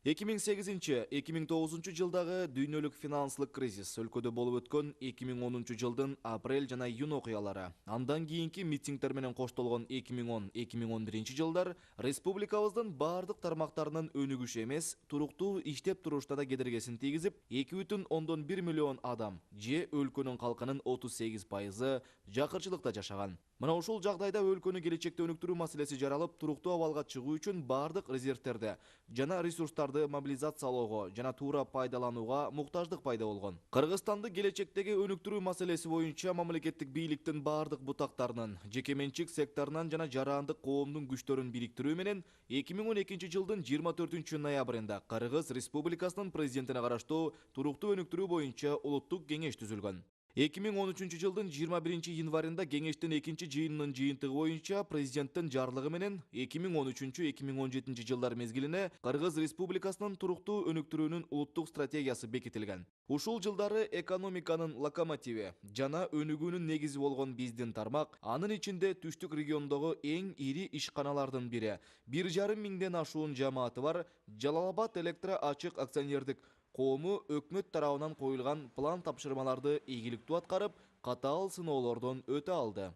2008-2009 жылдагы дүйнөлүк финанслык кризис, өлкөдө болуп өткөн 2010 жылдын апрель жана июнь окуялары, андан кийинки митингдер менен коштолгон 2010-2011 жылдар республикабыздын бардык тармактарынын өнүгүшү эмес, туруктуу иштеп туруштарда кедергесин тийгизип, 2,1 миллион адам же өлкөнүн калкынын 38% жакырчылыкта жашаган. Мына ушул жагдайда өлкөнү келечекте өнүктүрүү маселеси жаралып, туруктуу абалга чыгуу үчүн бардык резервтерди жана ресурстарды мобилизациялоого жана туура пайдаланууга муктаждык пайда болгон. Кыргызстанды келечектеги өнүктүрүү маселеси боюнча мамлекеттик бийликтин бардык бутактарынын, жеке менчик секторунан жана жарандык коомдун күчтөрүн бириктирүү менен 2012 жылдын 24 ноябрында Кыргыз Республикасынын президентине караштуу туруктуу өнүктүрүү боюнча улуттук кеңеш түзүлгөн. 2013 жылдын 21 январында кеңештин экинчи жыйынынын жыйынтыгы боюнча президенттин жарлыгы менен 2013-2017 жылдар мезгилине Кыргыз Республикасынын туруктуу өнүктүрүүнүн улуттук стратегиясы бекитилген. Ушул жылдары экономиканын локомотиви жана өнүгүүнүн негизи болгон биздин тармак, анын ичинде түштүк региондогу эң ири ишканалардын бири, 1,5 миңден ашуун жамааты бар Жалал Абад Электро Ачык акционердик коому өкмөт тарабынан коюлган план тапшырмаларды ийгиликтүү аткарып, катаал сыноолордон өтө алды.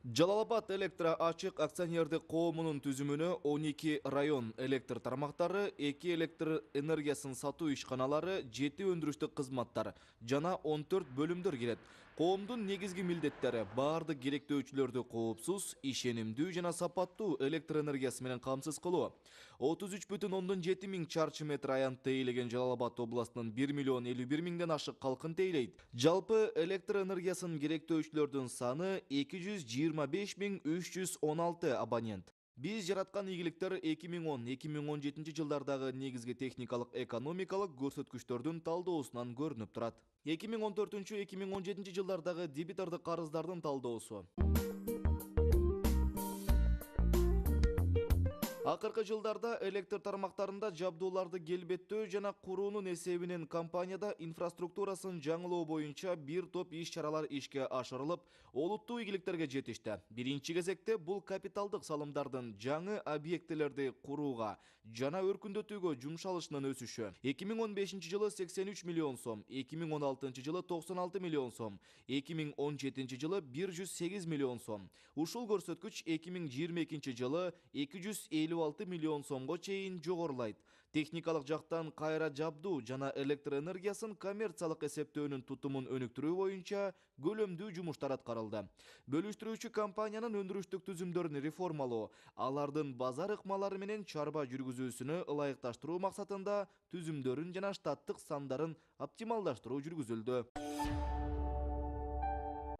Жалал Абад Электро Ачык акционердик коомунун түзүмүнө 12 район электр тармактары, 2 электр энергиясын сатуу ишканалары, 7 өндүрүштүк кызматтар жана 14 бөлүмдөр кирет. Коомдун негизги милдеттери бардык керектөөчүлөрдү коопсуз, ишенимдүү жана сапаттуу электр энергиясы менен камсыз кылуу. 33,7 миң чарчы метр аянт тейлеген Жалал Абад областынын 1,51 миңден ашык калкын тейлейт. Жалпы электр энергиясын керектөөчүлөрдүн саны 225,316 абонент. Биз жараткан ийгиликтер 2010-2017 жылдардагы негизги техникалык экономикалык көрсөткүчтөрдүн талдоосунан көрүнүп турат. 2014-2017 жылдардагы дебитордук карыздардын талдоосу. Акыркы жылдарда электр тармактарында жабдууларды келбеттөө жана куруунун эсебинен компанияда инфраструктурасын жаңылоо боюнча бир топ иш-чаралар ишке ашырылып, олуттуу ийгиликтерге жетишти. Биринчи кезекте бул капиталдык салымдардын жаңы объектилерди курууга жана өркүндөтүүгө жумшалышынын өсүшү. 2015 жылы 83 миллион сом, 2016 жылы 96 миллион сом, 2017 жылы 108 миллион сом. Ушул көрсөткүч 2022 жылы 256 миллион сомго чейин жогорулайт. Техникалык жактан кайра жабдуу жана электр энергиясын коммерциялык эсептөөнүн тутумун өнүктүрүү боюнча көлөмдүү жумуштар аткарылды. Бөлүштүрүүчү компаниянын өндүрүштүк түзүмдөрүн реформалоо, алардын базар ыкмалары менен чарба жүргүзүүсүнө ылайыкташтыруу максатында түзүмдөрүн жана штаттык сандарын оптималдаштыруу жүргүзүлдү.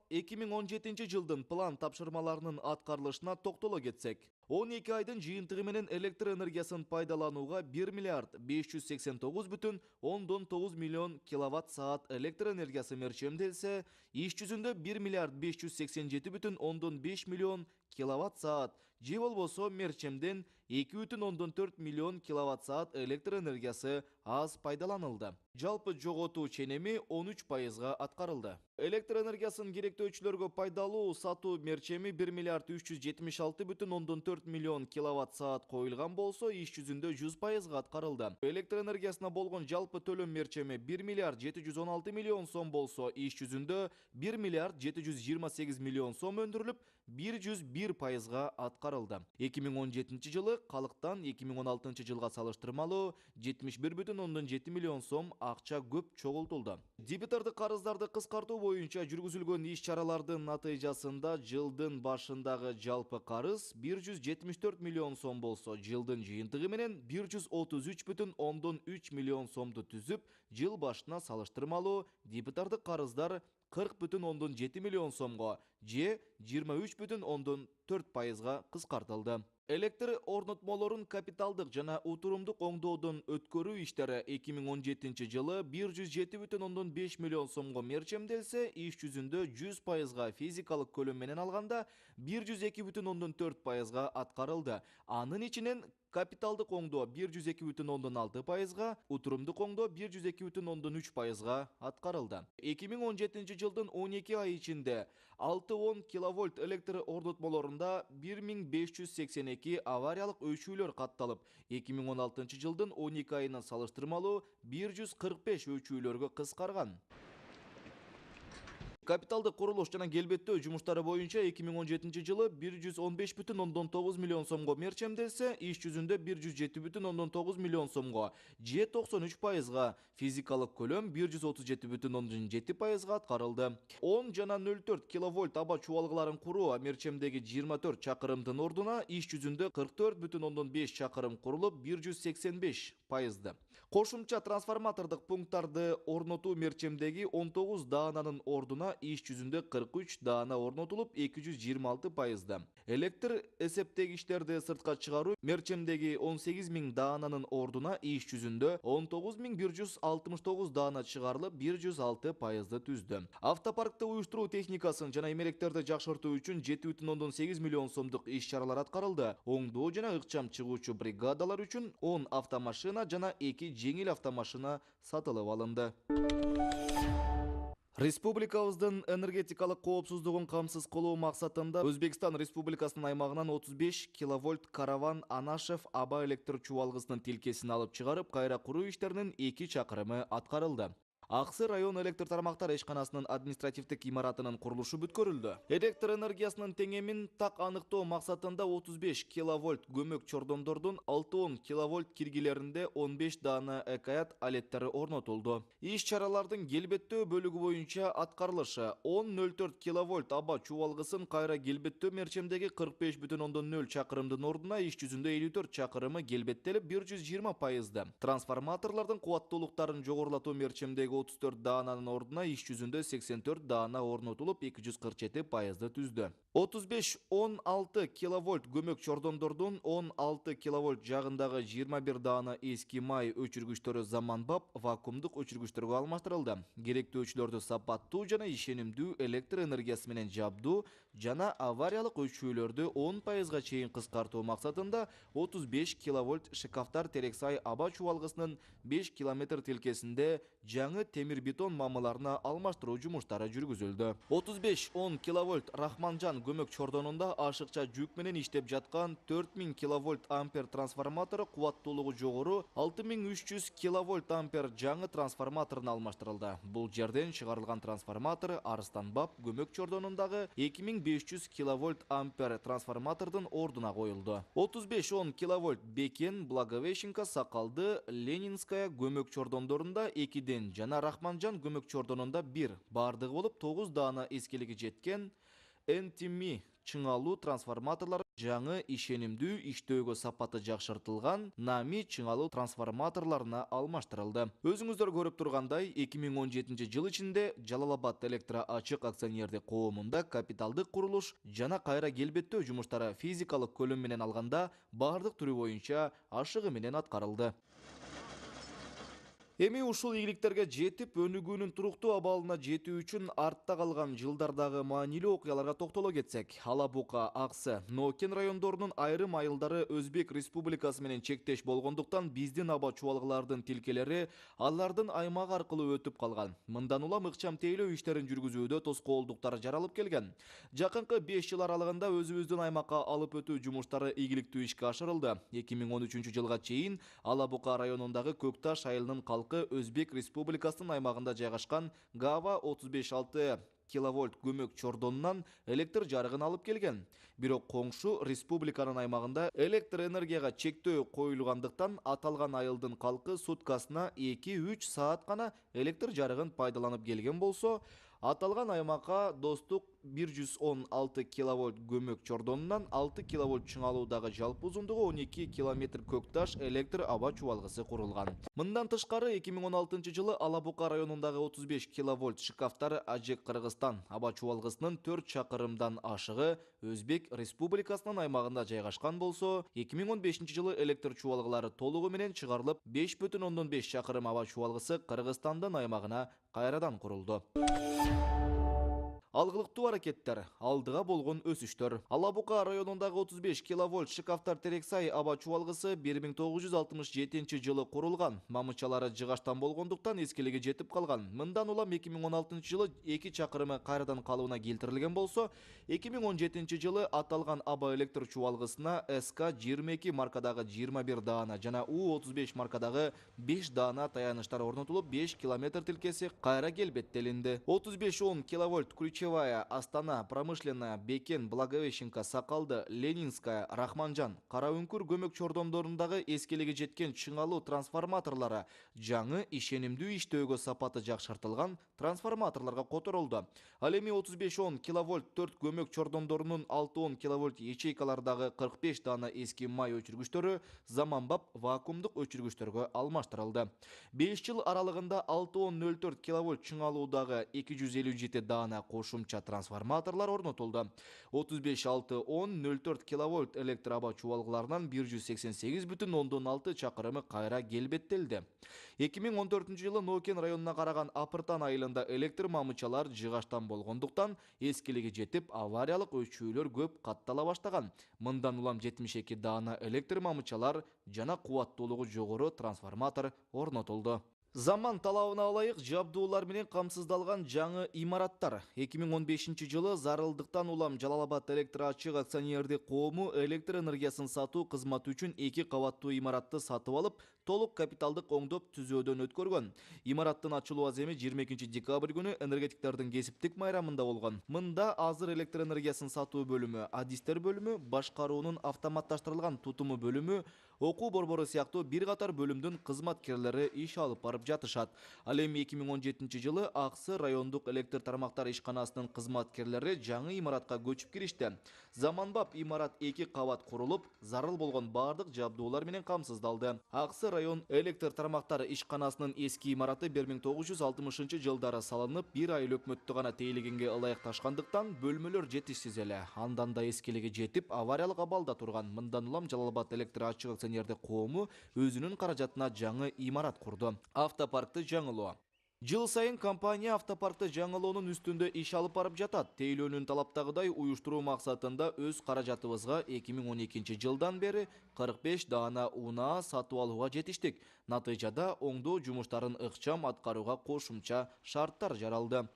2017 жылдын план тапшырмаларынын аткарылышына токтоло кетсек, 12 айдын жыйынтыгы менен электр энергиясын пайдаланууга 1 миллиард 589,9 миллион киловатт саат электр энергиясы мерчемделсе, иш жүзүндө 1 миллиард 587,5 миллион киловатт саат же болбосо мерчемден 2,4 миллион киловатт саат электр энергиясы аз пайдаланылды. Жалпы жоготуу ченеми 13%га аткарылды. Электр энергиясын керектөөчүлөргө пайдалуу сатуу мерчеми 1 миллиард 376,4 миллион киловатт саат коюлган болсо, иш жүзүндө 100%га аткарылды. Электр энергиясына болгон жалпы төлөм мерчеми 1 миллиард 716 миллион сом болсо, иш жүзүндө 1 миллиард 728 миллион сом өндүрүлүп, 101%га аткарылды. 2017 жылы калыктан 2016 жылга салыштырмалуу 71,7 миллион сом акча көп чогултулду. Дебитордук карыздарды кыскартуу боюнча жүргүзүлгөн иш-чаралардын натыйжасында жылдын башындагы жалпы карыз 174 миллион сом болсо, жылдын жыйынтыгы менен 133,3 миллион сомду түзүп, жыл башына салыштырмалуу дебитордук карыздар 40,7 миллион сомго же 23,4%га кыскартылды. Электр орнотмолорун капиталдык жана утурумдук оңдоодон өткөрүү иштери 2017 жылы 107,5 миллион сомго мерчемделсе, иш жүзүндө 100%га физикалык көлөм менен алганда 102,4%га аткарылды. Анын ичинен капиталдык оңдоо 102,6%га, утурумдук оңдоо 102,3%га аткарылды. 2017 жылдын 12 ай ичинде 6-10 киловольт электр орнотмолорунда 1582 авариялык өчүүлөр катталып, 2016 жылдын 12 айына салыштырмалуу 145 өчүүлөргө кыскарган. Капиталдык курулуш жана келбеттөө жумуштары боюнча 2017 жылы 115,9 миллион сомго мерчемделсе, иш жүзүндө 107,9 миллион сомго, же 93%га, физикалык көлөм 137,7%га аткарылды. 10 жана 0,4 киловольт аба чубалгыларын куруу мерчемдеги 24 чакырымдын ордуна иш жүзүндө 44,5 чакырым курулуп 185%. Кошумча трансформатордук пункттарды орнотуу мерчемдеги 19 даананын ордуна иш жүзүндө 43 даана орнотулуп 226%. Электр эсептегичтерди сыртка чыгаруу мерчемдеги 18 000 даананын ордуна иш жүзүндө 19 169 даана чыгарылып 106%ды түздү. Автопаркты уюштуруу техникасын жана эмелектерди жакшыртуу үчүн 7,8 миллион сомдук иш-чаралар аткарылды. Оңдоо жана ыкчам чыгуучу бригадалар үчүн 10 автомашина жана 2 жеңил автомашина сатылып алынды. Республикабыздын энергетикалык коопсуздугун камсыз кылуу максатында Өзбекстан Республикасынын аймагынан 35 киловольт караван Анашев аба электр чубалгысынын тилкесин алып чыгарып, кайра куруу иштеринин 2 чакырымы аткарылды. Аксы район электр тармактар ишканасынын административдик имаратынын курулушу бүткөрүлдү. Электр энергиясынын теңемин так аныктоо максатында 35 киловольт көмөк чордондордун 6-10 киловольт киргилеринде 15 даана экаят алеттери орнотулду. Иш-чаралардын келбеттөө бөлүгү боюнча аткарылышы: 10,04 киловольт аба чубалгысын кайра келбеттөө мерчемдеги 45,0 чакырымдын ордуна иш жүзүндө 54 чакырымы келбеттелип 120%. Трансформаторлордун кубаттуулуктарын жогорулатуу мерчемдеги 34 даананын ордуна иш жүзүндө 84 даана орнотулуп 247%ды түздү. 35-16 киловольт көмөк чордондордун 16 киловольт жагындагы 21 даана эски май өчүргүчтөрү заманбап вакуумдук өчүргүчтөргө алмаштырылды. Керектөөчүлөрдү сапаттуу жана ишенимдүү электр энергиясы менен жабдуу жана авариялык өчүүлөрдү 10%га чейин кыскартуу максатында 35 киловольт шкафтар Терексай аба чубалгысынын 5 километр тилкесинде жаңы темир бетон мамыларына алмаштыруу жумуштары жүргүзүлдү. 35-10 киловольт Рахманжан көмөк чордонунда ашыкча жүк менен иштеп жаткан 4000 киловольт ампер трансформатору кубаттуулугу жогору 6300 киловольт ампер жаңы трансформаторуна алмаштырылды. Бул жерден чыгарылган трансформатор Арыстанбап көмөк чордонундагы 2500 киловольт ампер трансформатордун ордуна коюлду. 35-10 киловольт Бекен, Благовещенко, Сакалды, Ленинская көмөк чордондорунда 2 жана Рахманжан көмөк чордонунда 1, бардыгы болуп 9 даана эскилиги жеткен NTMI чыңалуу трансформаторлор жаңы ишенимдүү иштөөгө сапаты жакшыртылган Нами чыңалуу трансформаторлоруна алмаштырылды. Өзүңүздөр көрүп тургандай, 2017 жыл ичинде Жалал-Абад электро ачык акционердик коомунда капиталдык курулуш жана кайра келбеттөө жумуштары физикалык көлөм менен алганда бардык түрү боюнча ашыгы менен аткарылды. Эми ушул ийгиликтерге жетип, өнүгүүнүн туруктуу абалына жетүү үчүн артта калган жылдардагы маанилүү окуяларга токтоло кетсек, Ала-Бука, Аксы, Нокен райондорунун айрым айылдары Өзбек Республикасы менен чектеш болгондуктан биздин аба чубалгылардын тилкелери алардын аймак аркылуу өтүп калган. Мындан улам ыкчам тейлөө иштерин жүргүзүүдө тоскоолдуктар жаралып келген. Жакынкы 5 жыл аралыгында өзүбүздүн аймакка алып өтүү жумуштары ийгиликтүү ишке ашырылды. 2013 жылга чейин Ала-Бука районундагы Көкташ айылынын Өзбек Республикасынын аймагында жайгашкан Гава 35-6 киловольт көмөк чордонунан электр жарыгын алып келген. Бирок коңшу республиканын аймагында электр энергияга чектөө коюлгандыктан аталган айылдын калкы суткасына 2-3 саат гана электр жарыгын пайдаланып келген болсо, аталган аймакка достук 116 киловольт көмөк чордонунан 6 киловольт чыңалуудагы жалпы узундугу 12 километр Көкташ электр аба чубалгысы курулган. Мындан тышкары 2016 жылы Ала-Бука районундагы 35 киловольт шкафтар Ажек Кыргызстан аба чубалгысынын 4 чакырымдан ашыгы Өзбек Республикасынын аймагында жайгашкан болсо, 2015 жылы электр чубалгылары толугу менен чыгарылып, 5,5 чакырым аба чубалгысы Кыргызстандын аймагына кайрадан курулду. Алгылыктуу аракеттер, алдыга болгон өсүштөр. Ала Бука районундагы 35 киловольт Шыкафтар Терексай аба чубалгысы 1967 жылы курулган. Мамычалары жыгаштан болгондуктан эскилиги жетип калган. Мындан улам 2016 жылы 2 чакырымы кайрадан калыбына келтирилген болсо, 2017 жылы аталган аба электр чубалгысына СК-22 маркадагы 21 даана жана У-35 маркадагы 5 даана таяныштар орнотулуп, 5 километр тилкеси кайра келбеттелинди. 35-10 киловольт Ключевая, Астана, Промышленная, Бекен, Благовещенка, Сакалды, Ленинская, Рахманжан, Караүңкүр көмөк чордондорундагы эскилиги жеткен чыңалуу трансформаторлары жаңы ишенимдүү иштөөгө сапаты жакшыртылган трансформаторлорго которулду. Ал эми 35-10 киловольт 4 көмөк чордондорунун 6-10 киловольт ячейкалардагы 45 даана эски май өчүргүчтөрү заманбап вакуумдук өчүргүчтөргө алмаштырылды. 5 жыл аралыгында 6-10-04 киловольт чыңалуудагы 257 даана кошумча трансформаторлар орнотулду. 35-6-10-04 киловольт электроаба чубалгыларынан 188,6 чакырымы кайра келбеттелди. 2014 жылы Нокен районуна караган Апыртан айылында электр мамычалар жыгаштан болгондуктан эскилиги жетип, авариялык өчүүлөр көп каттала баштаган. Мындан улам 72 даана электр мамычалар жана кубаттуулугу жогору трансформатор орнотулду. Заман талабына ылайык жабдуулар менен камсыздалган жаңы имараттар. 2015 жылы зарылдыктан улам Жалал-Абад электр ачык акционердик коому электр энергиясын сатуу кызматы үчүн 2 кабаттуу имаратты сатып алып, толук капиталдык оңдоп түзөөдөн өткөргөн. Имараттын ачылуу аземи 22 декабрь күнү энергетиктердин кесиптик майрамында болгон. Мында азыр электр энергиясын сатуу бөлүмү, адистер бөлүмү, башкаруунун автоматташтырылган тутуму бөлүмү, окуу борбору сыяктуу бир катар бөлүмдүн кызматкерлери иш алып барып жатышат. Ал эми 2017 жылы Аксы райондук электр тармактар ишканасынын кызматкерлери жаңы имаратка көчүп киришти. Заманбап имарат 2 кабат курулуп, зарыл болгон бардык жабдуулар менен камсыздалды. Аксы район электр тармактар ишканасынын эски имараты 1960 жылдары салынып, 1 айыл өкмөттү гана тейлегенге ылайыкташкандыктан бөлмөлөр жетишсиз эле. Андан да эскилиги жетип, авариялык абалда турган. Мындан улам Жалал-Абад электр ачык акционердик коому өзүнүн каражатына жаңы имарат курду. Автопаркты жаңылоо. Жыл сайын компания автопаркты жаңылоонун үстүндө иш алып барып жатат. Тейлөөнүн талаптагыдай уюштуруу максатында өз каражатыбызга 2012 жылдан бери 45 даана унаа сатып алууга жетиштик. Натыйжада оңдоо жумуштарын ыкчам аткарууга кошумча шарттар жаралды.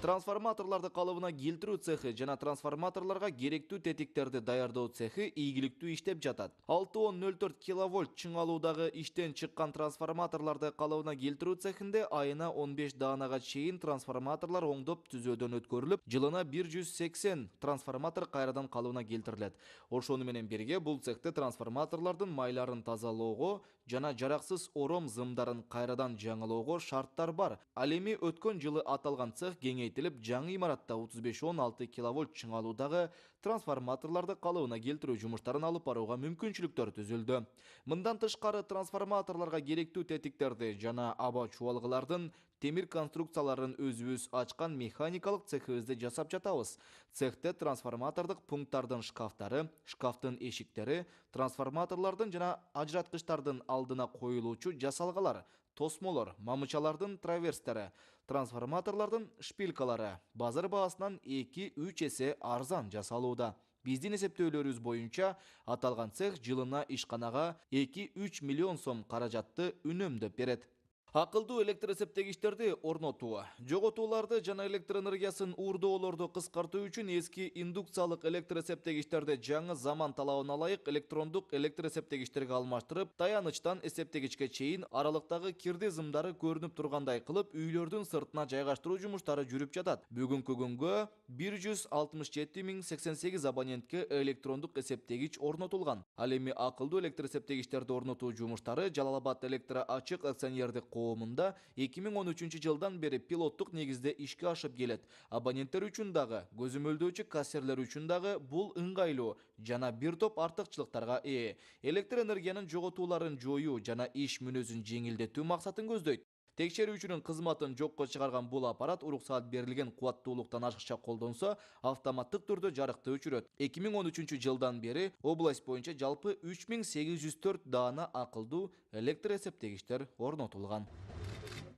Трансформаторларды калыбына келтирүү цехи жана трансформаторлорго керектүү тетиктерди даярдоо цехи ийгиликтүү иштеп жатат. 6-10-04 киловольт чыңалуудагы иштен чыккан трансформаторларды калыбына келтирүү цехинде айына 15 даанага чейин трансформаторлор оңдоп түзөөдөн өткөрүлүп, жылына 180 трансформатор кайрадан калыбына келтирилет. Ошону менен бирге бул цехте трансформаторлордун майларын тазалоого жана жараксыз ором зымдарын кайрадан жаңылоого шарттар бар. Ал эми өткөн жылы аталган цех кеңейтилип, жаңы имаратта 35-16 киловольт чыңалуудагы трансформаторларды калыбына келтирүү жумуштарын алып барууга мүмкүнчүлүктөр түзүлдү. Мындан тышкары трансформаторлорго керектүү тетиктерди жана аба чубалгылардын темир конструкцияларын өзүбүз ачкан механикалык цехибизде жасап жатабыз. Цехте трансформатордук пункттардын шкафтары, шкафтын эшиктери, трансформаторлордун жана ажыраткычтардын алдына коюлуучу жасалгалар, тосмолор, мамычалардын траверстери, трансформаторлордун шпилькалары базар баасынан 2-3 эсе арзан жасалууда. Биздин эсептөөлөрүбүз боюнча аталган цех жылына ишканага 2-3 миллион сом каражатты үнөмдөп берет. Акылдуу электр эсептегичтерди орнотуу. Жоготууларды жана электр энергиясын уурдоолорду кыскартуу үчүн эски индукциялык электр эсептегичтерди жаңы заман талабына ылайык электрондук электр эсептегичтерге алмаштырып, таянычтан эсептегичке чейин аралыктагы кирди зымдары көрүнүп тургандай кылып, үйлөрдүн сыртына жайгаштыруу жумуштары жүрүп жатат. Бүгүнкү күнгө 167.088 абонентке электрондук эсептегич орнотулган. Ал эми акылдуу электр эсептегичтерди орнотуу жумуштары Жалал-Абад электр ачык акционердик коомунда 2013 жылдан бери пилоттук негизде ишке ашып келет. Абоненттер үчүн дагы, көзөмөлдөөчү кассирлер үчүн дагы бул ыңгайлуу жана бир топ артыкчылыктарга ээ. Электр энергиянын жоготууларын жоюу жана иш мүнөзүн жеңилдетүү максатын көздөйт. Текшерүүчүнүн кызматын жокко чыгарган бул аппарат уруксаат берилген кубаттуулуктан ашыкча колдонсо, автоматтык түрдө жарыкты өчүрөт. 2013 жылдан бери область боюнча жалпы 3804 даана акылдуу электр эсептегичтер орнотулган.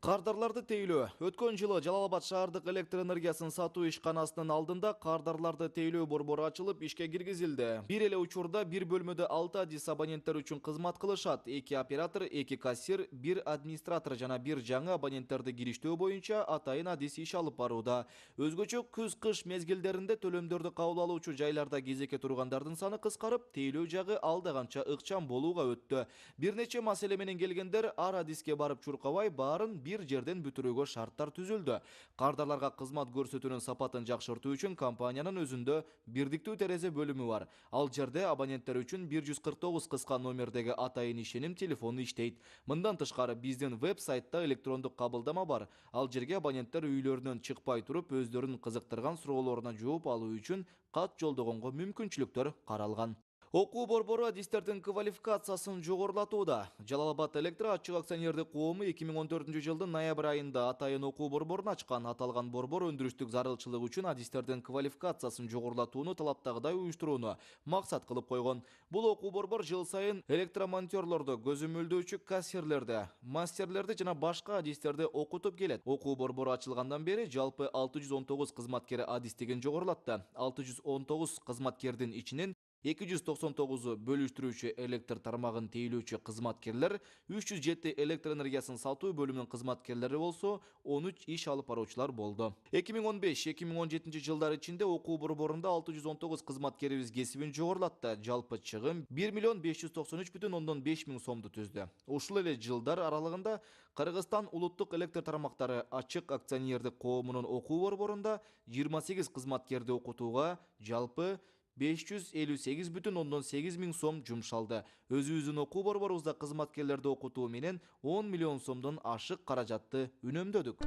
Кардарларды тейлөө. Өткөн жылы Жалал Абад шаардык электр энергиясын сатуу ишканасынын алдында кардарларды тейлөө борбору ачылып ишке киргизилди. Бир эле учурда бир бөлмөдө 6 адис абоненттер үчүн кызмат кылышат. 2 оператор, 2 кассир, 1 администратор жана 1 жаңы абоненттерди кириштөө боюнча атайын адис иш алып барууда. Өзгөчө күз-кыш мезгилдеринде төлөмдөрдү кабыл алуучу жайларда кезекке тургандардын саны кыскарып, тейлөө жагы алдаганча ыкчам болууга өттү. Бир нече маселе менен келгендер ар адиске барып чуркабай, баарын бир жерден бүтүрүүгө шарттар түзүлдү. Кардарларга кызмат көрсөтүүнүн сапатын жакшыртуу үчүн компаниянын өзүндө бирдиктүү терезе бөлүмү бар. Ал жерде абоненттер үчүн 149 кыска номердеги атайын ишеним телефону иштейт. Мындан тышкары биздин веб-сайтта электрондук кабылдама бар. Ал жерге абоненттер үйлөрүнөн чыкпай туруп өздөрүн кызыктырган суроолоруна жооп алуу үчүн кат жолдогонго мүмкүнчүлүктөр каралган. Окуу борбору адистердин квалификациясын жогорулатууда. Жалал Абад Электр ачык акционердик коому 2014 жылдын ноябрь айында атайын окуу борборун ачкан. Аталган борбор өндүрүштүк зарылчылык үчүн адистердин квалификациясын жогорулатууну талаптагыдай уюштурууну максат кылып койгон. Бул окуу борбор жыл сайын электромонтёрлорду, көзөмөлдөөчү кассирлерди, мастерлерди жана башка адистерди окутуп келет. Окуу борбору ачылгандан бери жалпы 619 кызматкер адистигин жогорулатты. 619 кызматкердин ичинен 299 бөлүштүрүүчү электр тармагын тейлөөчү кызматкерлер, 307 электр энергиясын сатуу бөлүмүнүн кызматкерлери болсо, 13 иш алып баруучулар болду. 2015-2017 жылдар ичинде окуу борборунда 619 кызматкерибиз кесибин жогорулатты. Жалпы чыгым 1 593,5 миң сомду түздү. Ушул эле жылдар аралыгында Кыргызстан улуттук электр тармактары ачык акционердик коомунун окуу борборунда 28 кызматкерди окутууга жалпы 558,8 миң сом жумшалды. Өзүбүздүн окуу борборубузда кызматкерлерди окутуу менен 10 миллион сомдон ашык каражатты үнөмдөдүк.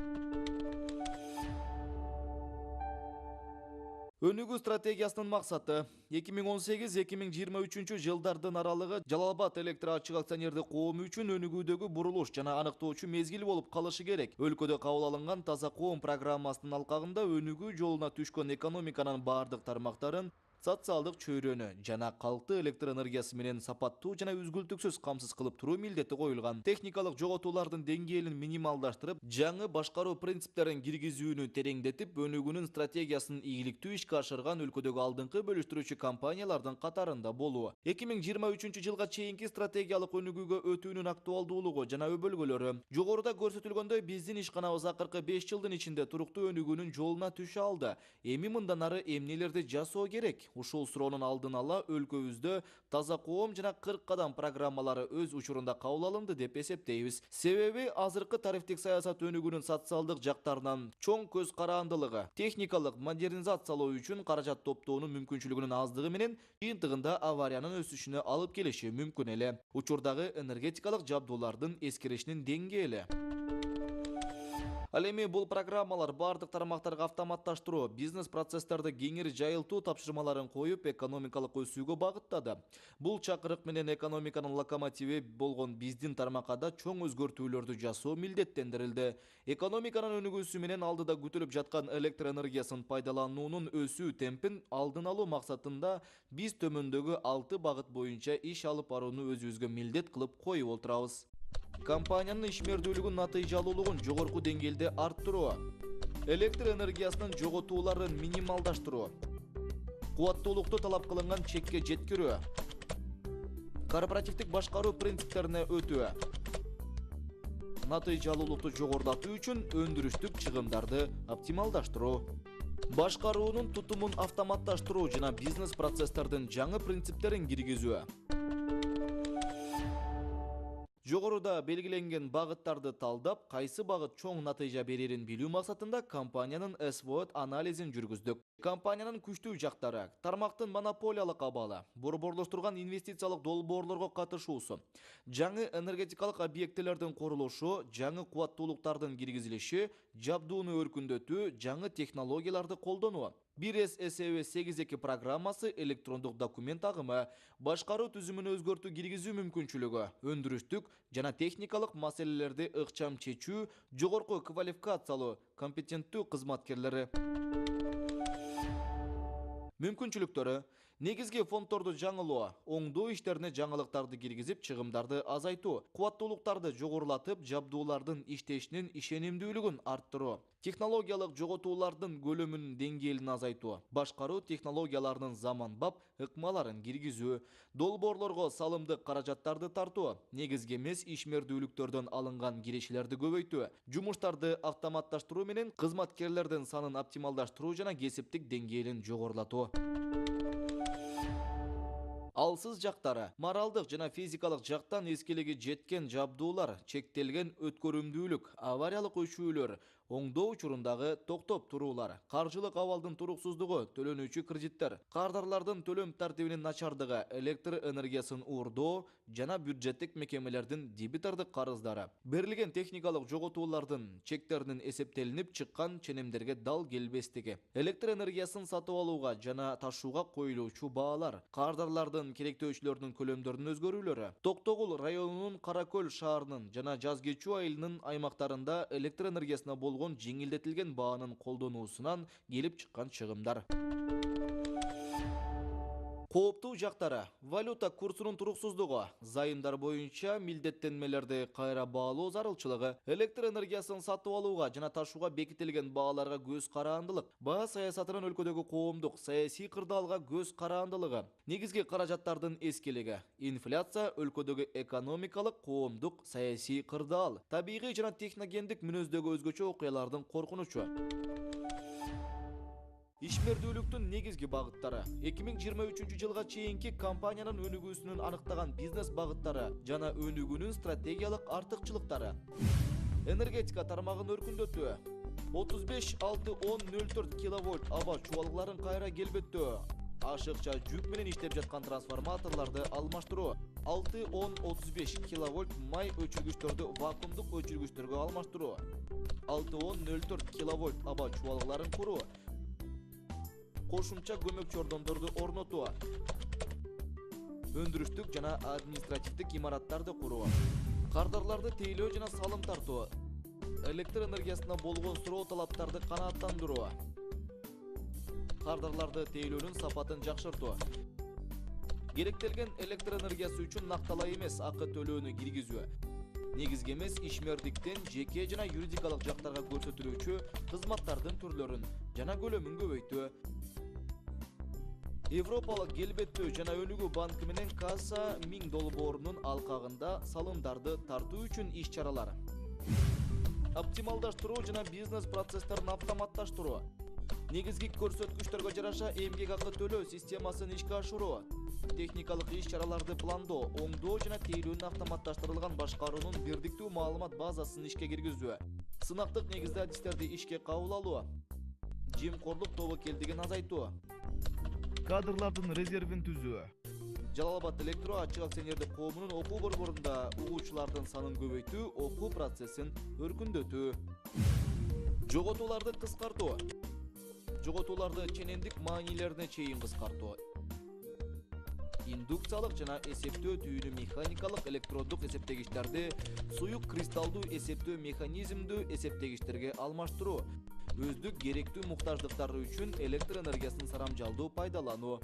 Өнүгүү стратегиясынын максаты 2018-2023 жылдардын аралыгы Жалал Абад Электр ачык акционердик коому үчүн өнүгүүдөгү бурулуш жана аныктоочу мезгил болуп калышы керек. Өлкөдө кабыл алынган таза коом программасынын алкагында өнүгүү жолуна түшкөн экономиканын бардык тармактарын социалдык чөйрөнү жана калкты электр энергиясы менен сапаттуу жана үзгүлтүксүз камсыз кылып туруу милдети коюлган. Техникалык жоготуулардын деңгээлин минималдаштырып, жаңы башкаруу принциптерин киргизүүнү тереңдетип, өнүгүүнүн стратегиясын ийгиликтүү ишке ашырган өлкөдөгү алдыңкы бөлүштүрүүчү компаниялардын катарында болуу. 2023 жылга чейинки стратегиялык өнүгүүгө өтүүнүн актуалдуулугу жана өбөлгөлөрү. Жогоруда көрсөтүлгөндөй, биздин ишканабыз акыркы 5 жылдын ичинде туруктуу өнүгүүнүн жолуна түшө алды. Эми мындан ары эмнелерди жасоо керек? Ушул суроонун алдын ала өлкөбүздө таза коом жана 40 кадам программалары өз учурунда кабыл алынды деп эсептейбиз. Себеби азыркы тарифтик саясат өнүгүүнүн социалдык жактарынан чоң көз караандылыгы, техникалык модернизациялоо үчүн каражат топтоонун мүмкүнчүлүгүнүн аздыгы менен жыйынтыгында авариянын өсүшүнө алып келиши мүмкүн эле. Учурдагы энергетикалык жабдуулардын эскеришинин деңгээли. Ал эми бул программалар бардык тармактарга автоматташтыруу, бизнес процесстерди кеңири жайылтуу тапшырмаларын коюп, экономикалык өсүүгө багыттады. Бул чакырык менен экономиканын локомотиви болгон биздин тармакада чоң өзгөртүүлөрдү жасоо милдеттендирилди. Экономиканын өнүгүүсү менен алдыда күтүлүп жаткан электр энергиясын пайдалануунун өсүү темпин алдын алуу максатында биз төмөндөгү 6 багыт боюнча иш алып барууну өзүбүзгө милдет кылып коюп отурабыз. Компаниянын ишмердүүлүгүн натыйжалуулугун жогорку деңгээлде арттыруу, электр энергиясынын жоготууларын минималдаштыруу, кубаттуулукту талап кылынган чекке жеткирүү, корпоративдик башкаруу принциптерине өтүү, натыйжалуулукту жогорулатуу үчүн өндүрүштүк чыгымдарды оптималдаштыруу, башкаруунун тутумун автоматташтыруу жана бизнес процесстердин жаңы принциптерин киргизүү. Жогоруда белгиленген багыттарды талдап, кайсы багыт чоң натыйжа берерин билүү максатында компаниянын SWOT анализин жүргүздүк. Компаниянын күчтүү жактары: тармактын монополиялык абалы, борборлоштурган инвестициялык долбоорлорго катышуусу, жаңы энергетикалык объектилердин курулушу, жаңы кубаттуулуктардын киргизилиши, жабдууну өркүндөтүү, жаңы технологияларды колдонуу. 1С-82 программасы электрондук документ агымы, башкаруу түзүмүнө өзгөртүү киргизүү мүмкүнчүлүгү, өндүрүштүк жана техникалык маселелерди ыкчам чечүү, жогорку квалификациялуу, компетенттүү кызматкерлери. Мүмкүнчүлүктөрү: Негизги фонддорду жаңылоо, оңдоо иштерине жаңылыктарды киргизип, чыгымдарды азайтуу, кубаттуулуктарды жогорулатып, жабдуулардын иштешинин ишенимдүүлүгүн арттыруу, технологиялык жоготуулардын көлөмүнүн деңгээлин азайтуу, башкаруу технологияларынын заманбап ыкмаларын киргизүү, долбоорлорго салымдык каражаттарды тартуу, негизги эмес ишмердүүлүктөрдөн алынган кирешелерди көбөйтүү, жумуштарды автоматташтыруу менен кызматкерлердин санын оптималдаштыруу жана кесиптик деңгээлин жогорулатуу. Алсыз жактары, моралдык жана физикалык жактан эскилиги жеткен жабдуулар, чектелген өткөрүмдүүлүк, авариялык өчүүлөр, оңдоо учурундагы токтоп туруулар, каржылык абалдын туруксуздугу, төлөнүүчү кредиттер, кардарлардын төлөм тартибинин начардыгы, электр энергиясын уурдоо жана бюджеттик мекемелердин дебитордук карыздары, берилген техникалык жоготуулардын чектеринин эсептелинип чыккан ченемдерге дал келбестиги, электр энергиясын сатып алууга жана ташууга коюлуучу баалар, кардарлардын керектөөчүлөрдүн көлөмдөрүнүн өзгөрүүлөрү, Токтогул районунун Каракөл шаарынын жана жаз кечүү айылынын аймактарында электр энергиясына болгон жеңилдетилген баанын колдонуусунан келип чыккан чыгымдар. Кооптуу жактары, валюта курсунун туруксуздугу, зайымдар боюнча милдеттенмелерди кайра баалоо зарылчылыгы, электр энергиясын сатып алууга жана ташууга бекитилген бааларга көз караандылык, баа саясатынын өлкөдөгү коомдук, саясий кырдаалга көз караандылыгы, негизги каражаттардын эскилиги, инфляция өлкөдөгү экономикалык, коомдук, саясий кырдаал, табигый жана техногендик мүнөздөгү өзгөчө окуялардын коркунучу. Ишмердүүлүктүн негизги багыттары 2023 жылга чейинки компаниянын өнүгүүсүнүн аныктаган бизнес багыттары жана өнүгүүнүн стратегиялык артыкчылыктары. Энергетика тармагын өркүндөтүү, 35-6-10-04 киловольт аба чубалгыларын кайра келбеттөө, ашыкча жүк менен иштеп жаткан трансформаторларды алмаштыруу, 6-10-35 киловольт май өчүргүчтөрдү вакуумдук өчүргүчтөргө алмаштыруу, 6-10-04 киловольт аба чубалгыларын куруу, кошумча көмөк чордондорду орнотуу, өндүрүштүк жана административдик имараттарды куруу, кардарларды тейлөө жана салым тартуу, электр энергиясына болгон суроо талаптарды канааттандыруу, кардарларды тейлөөнүн сапатын жакшыртуу, керектелген электр энергиясы үчүн накталай эмес акы төлөөнү киргизүү, негизги эмес ишмердиктен жеке жана юридикалык жактарга көрсөтүлүүчү кызматтардын түрлөрүн жана көлөмүн көбөйтүү, Европалык келбеттүү жана өнүгүү банкы менен касса 1000 долбоорунун алкагында салымдарды тартуу үчүн иш-чаралар. Оптималдаштыруу жана бизнес процесстерин автоматташтыруу. Негизги көрсөткүчтөргө жараша эмгек акы төлөө системасын ишке ашыруу. Техникалык иш-чараларды пландоо, оңдоо жана тейлөөнүн автоматташтырылган башкаруунун бирдиктүү маалымат базасын ишке киргизүү. Сынактык негизде адистерди ишке кабыл алуу. Жемкорлук тобокелдигин азайтуу. Кадрлардын резервин түзүү. Жалал Абад Электро ачык акционердик коомунун окуу борборунда угуучулардын санын көбөйтүү, окуу процессин өркүндөтүү. Жоготууларды кыскартуу. Жоготууларды ченемдик маанилерине чейин кыскартуу. Индукциялык жана эсептөө түйүнү механикалык электроддук эсептегичтерди суюк кристалдуу эсептөө механизмдүү эсептегичтерге алмаштыруу. Өздүк керектүү муктаждыктары үчүн электр энергиясын сарамжалдуу пайдалануу.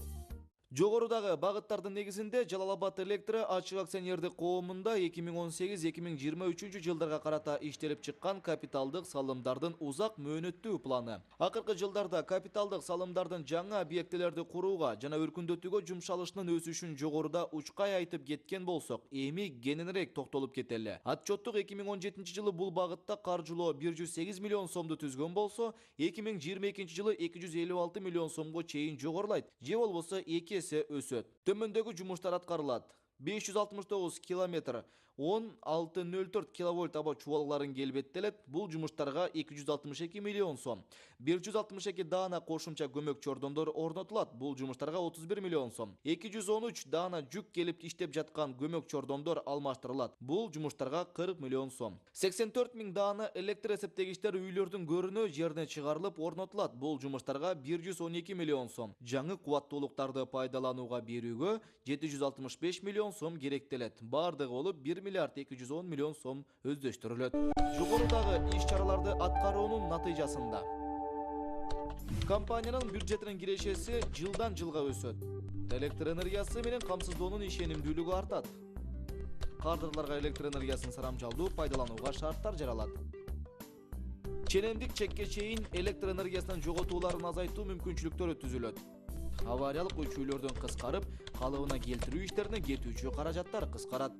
Жогорудагы багыттардын негизинде Жалал Абад Электро ачык акционердик коомунда 2018-2023 жылдарга карата иштелип чыккан капиталдык салымдардын узак мөөнөттүү планы. Акыркы жылдарда капиталдык салымдардын жаңа объектилерди курууга жана өркүндөтүүгө жумшалышынын өсүшүн жогоруда учкай айтып кеткен болсок, эми кененирээк токтолуп кетели. Отчеттук 2017 жылы бул багытта каржылоо 108 миллион сомду түзгөн болсо, 2022 жылы 256 миллион сомго чейин жогорулайт, же болбосо 2 өсөт. Төмөндөгү жумуштар аткарылат. 569 километр 1604 киловольт аба чубалгыларын келбеттелет. Бул жумуштарга 262 миллион сом. 162 даана кошумча көмөк чордондор орнотулат. Бул жумуштарга 31 миллион сом. 213 даана жүк келип иштеп жаткан көмөк чордондор алмаштырылат. Бул жумуштарга 40 миллион сом. 84 миң даана электр эсептегичтер үйлөрдүн көрүнө жерине чыгарылып орнотулат. Бул жумуштарга 112 миллион сом. Жаңы кубаттуулуктарды пайдаланууга берүүгө 765 миллион сом керектелет. Бардыгы болуп 1 миллиард 210 миллион сом өздөштүрүлөт. Жогорудагы иш-чараларды аткаруунун натыйжасында Компаниянын бюджетинин кирешеси жылдан жылга өсөт. Электр энергиясы менен камсыздоонун ишенимдүүлүгү артат. Кардырларга электр энергиясын сарамжалдуу пайдаланууга шарттар жаралат. Ченемдик чекке чейин электр энергиясынын жоготууларын азайтуу мүмкүнчүлүктөрү түзүлөт. Авариялык өчүүлөрдөн кыскарып, калыбына келтирүү иштерине кетүүчү каражаттар кыскарат.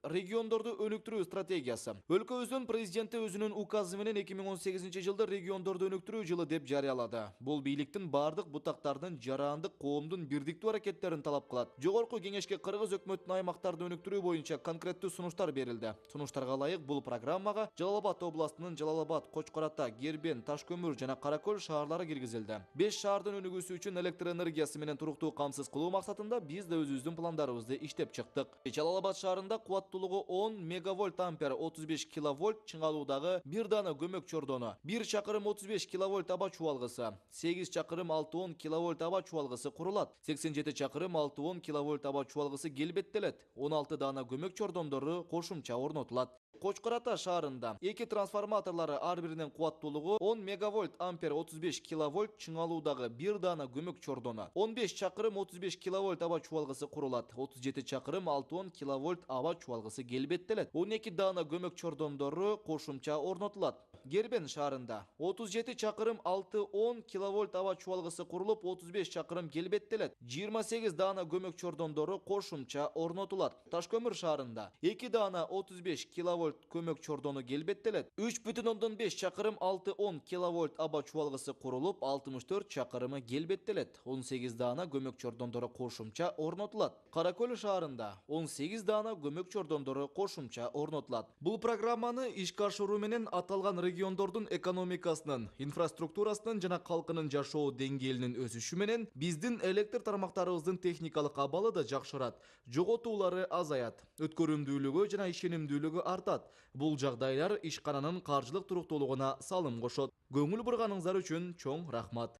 Региондорду өнүктүрүү стратегиясы. Өлкөбүздүн президенти өзүнүн указы менен 2018-жылды региондорду өнүктүрүү жылы деп жарыялады. Бул бийликтин бардык бутактардын жарандык коомдун бирдиктүү аракеттерин талап кылат. Жогорку кеңешке кыргыз өкмөтүнүн аймактарды өнүктүрүү боюнча конкреттүү сунуштар берилди. Сунуштарга ылайык бул программага Жалал Абад областынын Жалал Абад, Кочкор Ата, Кербен, Таш-Көмүр жана Каракөл шаарлары киргизилди. 5 шаардын өнүгүүсү үчүн электр энергиясы менен туруктуу камсыз кылуу максатында биз да өзүбүздүн пландарыбызды иштеп чыктык. Жалал Абад шаарында кубаттуулугу 10 мегавольт ампер 35 киловольт чыңалуудагы бир дана көмөк чордону, 1 чакырым 35 киловольт аба чубалгысы, 8 чакырым 610 киловольт аба чубалгысы курулат. 87 чакырым 610 киловольт аба чубалгысы келбеттелет. 16 дана көмөк чордондору кошумча орнотулат. Кочкор Ата шаарында 2 трансформаторлары ар биринин кубаттуулугу 10 мегавольт ампер 35 киловольт чыңалуудагы бир дана көмөк чордону, 15 чакырым 35 киловольт аба чубалгысы курулат. 37 чакырым 610 киловольт аба чубалгысы келбеттелет. 12 дана көмөк чордондору кошумча орнотулат. Кербен шаарында 37 чакырым 610 киловольт аба чубалгысы курулуп, 35 чакырым келбеттелет. 28 дана көмөк чордондору кошумча орнотулат. Таш-Көмүр шаарында 2 дана 35 киловольт көмөк чордону келбеттелет. 3,5 чакырым 610 киловольт аба чубалгысы курулуп, 64 чакырымы келбеттелет. 18 дана көмөк чордондору кошумча орнотулат. Каракөл шаарында 18 дана көмөк чордондору кошумча орнотулат. Бул программаны ишке ашыруу менен аталган региондордун экономикасынын, инфраструктурасынын жана калкынын жашоо деңгээлинин өсүшү менен биздин электр тармактарыбыздын техникалык абалы да жакшырат, жоготуулары азаят, өткөрүмдүүлүгү жана ишенимдүүлүгү артат. Бул жагдайлар ишкананын каржылык туруктуулугуна салым кошот. Көңүл бурганыңыздар үчүн чоң рахмат.